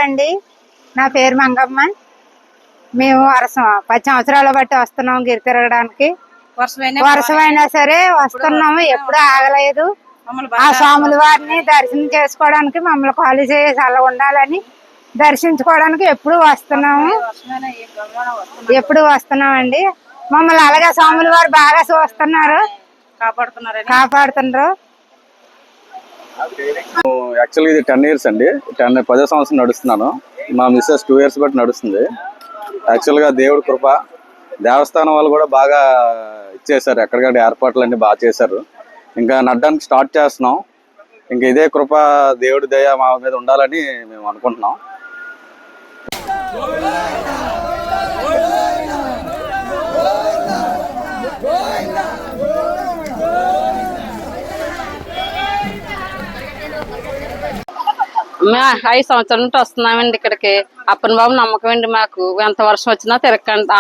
అండి నా పేరు మంగమ్మ. మేము 10 సంవత్సరాల బట్టి వస్తున్నాం గిరి తిరగడానికి. వర్షమైనా సరే వస్తున్నాము, ఎప్పుడు ఆగలేదు. ఆ స్వాముల వారిని దర్శనం చేసుకోవడానికి మమ్మల్ని ఖాళీ చేసి అలా ఉండాలని దర్శించుకోవడానికి ఎప్పుడు వస్తున్నామండి. మమ్మల్ని అలాగే స్వాముల వారు బాగా చూస్తున్నారు, కాపాడుతున్నారు. యాక్చువల్గా ఇది 10 years అండి. 10 సంవత్సరం నడుస్తున్నాను. మా మిస్సెస్ 2 years బట్టి నడుస్తుంది. యాక్చువల్గా దేవుడి కృప, దేవస్థానం వాళ్ళు కూడా బాగా ఇచ్చేసారు, ఎక్కడికక్కడ ఏర్పాట్లు అన్ని బాగా చేశారు. ఇంకా నడడానికి స్టార్ట్ చేస్తున్నాం. ఇంకా ఇదే కృప దేవుడి దయ మా మీద ఉండాలని మేము అనుకుంటున్నాం. మేము 5 సంవత్సరాల నుండి వస్తున్నామండి ఇక్కడికి. అప్పని బాబు నమ్మకం అండి మాకు. ఎంత వర్షం వచ్చినా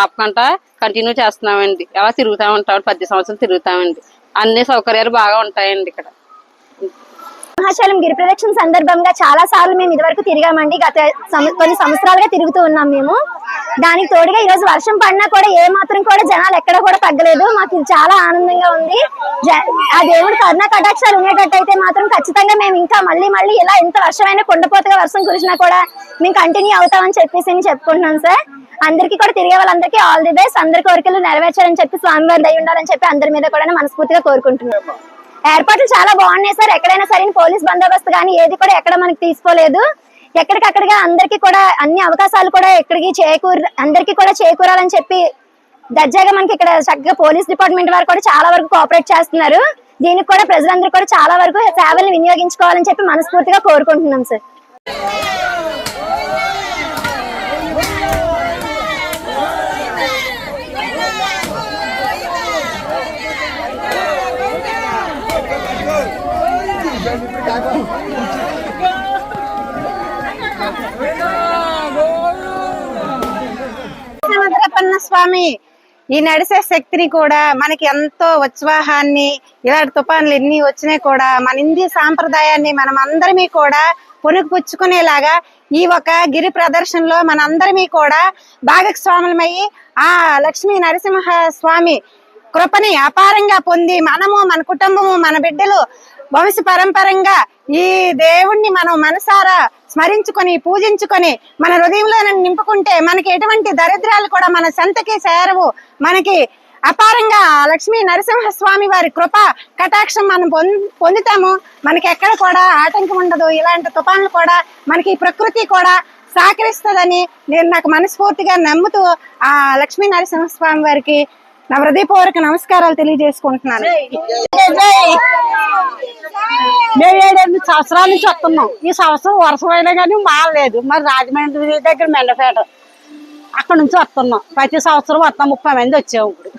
ఆపకుండా కంటిన్యూ చేస్తున్నామండి. ఎలా తిరుగుతూ ఉంటాం, 10 సంవత్సరాలు తిరుగుతామండి. అన్ని సౌకర్యాలు బాగా ఉంటాయండి ఇక్కడ. సింహాచలం గిరి ప్రదక్షిణ సందర్భంగా చాలా సార్లు మేము ఇదివరకు తిరిగామండి. గత కొన్ని సంవత్సరాలుగా తిరుగుతూ ఉన్నాం మేము. దానికి తోడుగా ఈ రోజు వర్షం పడినా కూడా ఏ మాత్రం కూడా జనాలు ఎక్కడ కూడా తగ్గలేదు. మాకు ఇది చాలా ఆనందంగా ఉంది. ఆ దేవుడి కరుణా కటాక్షాలు ఉండేటట్టయితే మాత్రం ఖచ్చితంగా మేము ఇంకా మళ్ళీ ఇలా ఎంత వర్షమైనా కొండపోతగా వర్షం కురిసినా కూడా మేము కంటిన్యూ అవుతామని చెప్పేసి చెప్పుకుంటున్నాం సార్. అందరికీ కూడా తిరిగే వాళ్ళందరికీ ఆల్ ది బెస్ట్, అందరి కోరికలు నెరవేర్చాలని చెప్పి స్వామివారి దయ ఉండాలని చెప్పి అందరి మీద కూడా మనస్ఫూర్తిగా కోరుకుంటున్నాం. ఏర్పాట్లు చాలా బాగున్నాయి సార్. ఎక్కడైనా సరే పోలీస్ బందోబస్తు కానీ ఏది కూడా ఎక్కడ మనకి తీసుకోలేదు. ఎక్కడికక్కడగా అందరికీ కూడా అన్ని అవకాశాలు కూడా అందరికీ కూడా చేకూరాలని చెప్పి దర్జాగా మనకి ఇక్కడ చక్కగా పోలీస్ డిపార్ట్మెంట్ వారు కూడా చాలా వరకు కోఆపరేట్ చేస్తున్నారు. దీనికి కూడా ప్రజలందరూ కూడా చాలా వరకు సేవలను వినియోగించుకోవాలని చెప్పి మనస్ఫూర్తిగా కోరుకుంటున్నాం సార్. స్వామి ఈ నడిసే శక్తిని కూడా మనకి ఎంతో ఉత్సాహాన్ని, ఇలాంటి తుఫాన్లు ఎన్ని వచ్చినా కూడా మన హిందీ సాంప్రదాయాన్ని మనం అందరినీ కూడా పుణుకుపుచ్చుకునేలాగా ఈ ఒక గిరి ప్రదర్శనలో మనందరినీ కూడా భాగస్వాములమయ్యి ఆ లక్ష్మీ నరసింహ స్వామి కృపని అపారంగా పొంది మనము, మన కుటుంబము, మన బిడ్డలు వంశ పరంపరంగా ఈ దేవుణ్ణి మనం మనసారా స్మరించుకొని పూజించుకొని మన హృదయంలో నింపుకుంటే మనకి ఎటువంటి దరిద్రాలు కూడా మన సంతకి చేరవు. మనకి అపారంగా లక్ష్మీ నరసింహ స్వామి వారి కృప కటాక్షం మనం పొందుతాము. మనకి ఎక్కడ కూడా ఆటంకం ఉండదు. ఇలాంటి తుఫాన్లు కూడా మనకి ప్రకృతి కూడా సహకరిస్తుందని నేను నాకు మనస్ఫూర్తిగా నమ్ముతూ ఆ లక్ష్మీ నరసింహ స్వామి వారికి నా హృదయపూర్వక నమస్కారాలు తెలియజేసుకుంటున్నాను. మేము 7-8 సంవత్సరాల నుంచి వస్తున్నాం. ఈ సంవత్సరం వర్షం అయినా కానీ మారలేదు. మరి రాజమండ్రి దగ్గర మెండపేట అక్కడ నుంచి వస్తున్నాం. ప్రతి సంవత్సరం వస్తాం. 30 మంది వచ్చాము ఇప్పుడు.